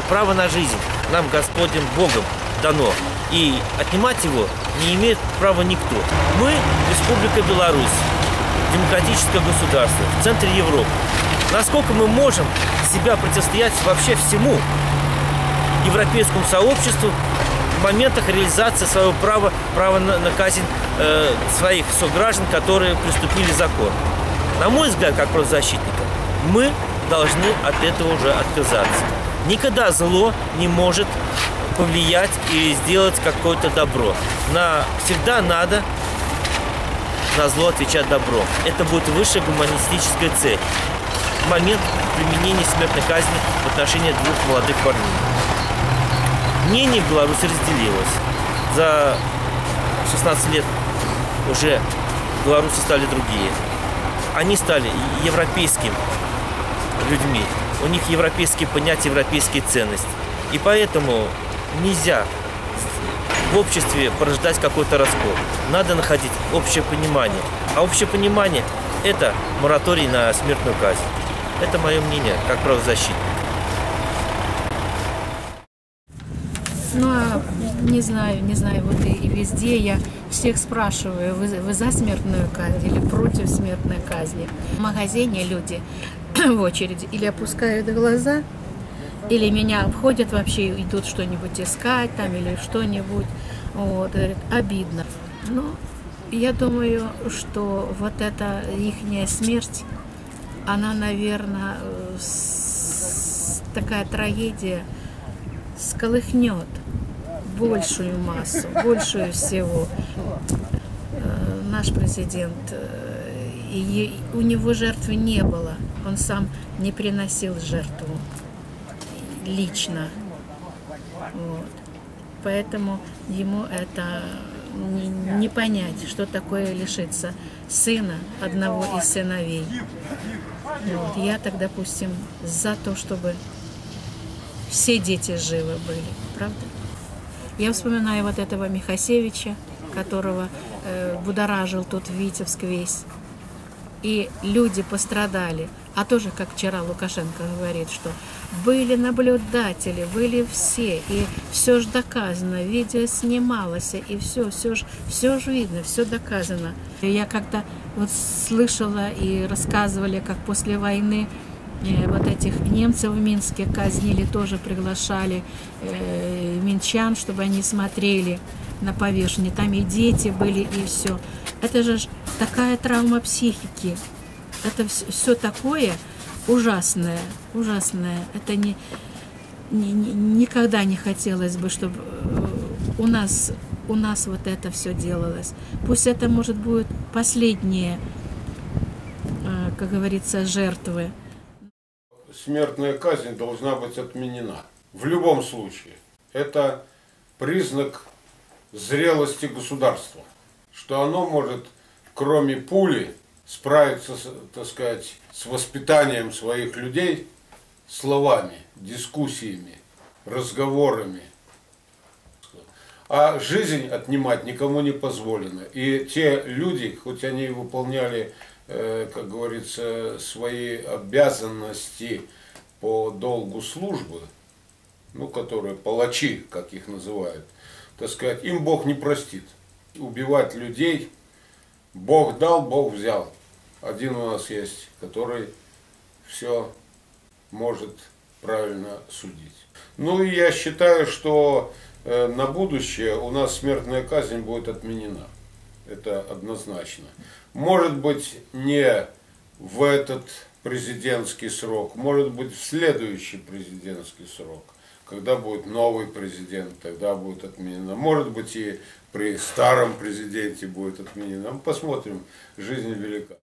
Право на жизнь нам Господним Богом дано, и отнимать его не имеет права никто. Мы Республика Беларусь, демократическое государство в центре Европы. Насколько мы можем себя противостоять вообще всему европейскому сообществу в моментах реализации своего права на казнь своих сограждан, которые приступили закон. На мой взгляд, как правозащитника, мы должны от этого уже отказаться. Никогда зло не может повлиять и сделать какое-то добро. Всегда надо на зло отвечать добром. Это будет высшая гуманистическая цель. В момент применения смертной казни в отношении двух молодых парней. Мнение в Беларуси разделилось. За 16 лет уже белорусы стали другие. Они стали европейскими людьми. У них европейские понятия, европейские ценности. И поэтому нельзя в обществе порождать какой-то раскол. Надо находить общее понимание. А общее понимание – это мораторий на смертную казнь. Это мое мнение, как правозащитник. Ну, не знаю, вот и везде я всех спрашиваю, вы за смертную казнь или против смертной казни? В магазине люди в очереди или опускают глаза, или меня обходят вообще, идут что-нибудь искать там или что-нибудь. Вот, говорят, обидно. Но я думаю, что вот эта ихняя смерть, она, наверное, такая трагедия сколыхнет большую массу, большую всего. Наш президент, у него жертвы не было, он сам не приносил жертву лично. Вот. Поэтому ему это не понять, что такое лишиться сына, одного из сыновей. Вот. Я так, допустим, за то, чтобы все дети живы были, правда? Я вспоминаю вот этого Михасевича, которого будоражил тут Витебск весь. И люди пострадали. А тоже, как вчера Лукашенко говорит, что были наблюдатели, были все, и все же доказано, видео снималось, и все ж видно, все доказано. Я как-то вот слышала и рассказывали, как после войны вот этих немцев в Минске казнили, тоже приглашали минчан, чтобы они смотрели на повешение. Там и дети были, и все. Это же такая травма психики. Это все такое ужасное, ужасное. Это никогда не хотелось бы, чтобы у нас вот это все делалось. Пусть это, может, будет последние, как говорится, жертвы. Смертная казнь должна быть отменена. В любом случае. Это признак зрелости государства. Что оно может, кроме пули, справиться, так сказать, с воспитанием своих людей словами, дискуссиями, разговорами. А жизнь отнимать никому не позволено. И те люди, хоть они выполняли, как говорится, свои обязанности по долгу службы, ну, которые палачи, как их называют, так сказать, им Бог не простит. Убивать людей Бог дал, Бог взял. Один у нас есть, который все может правильно судить. Ну и я считаю, что на будущее у нас смертная казнь будет отменена. Это однозначно. Может быть, не в этот президентский срок, может быть, в следующий президентский срок. Когда будет новый президент, тогда будет отменена. Может быть, и при старом президенте будет отменена. Мы посмотрим, жизнь велика.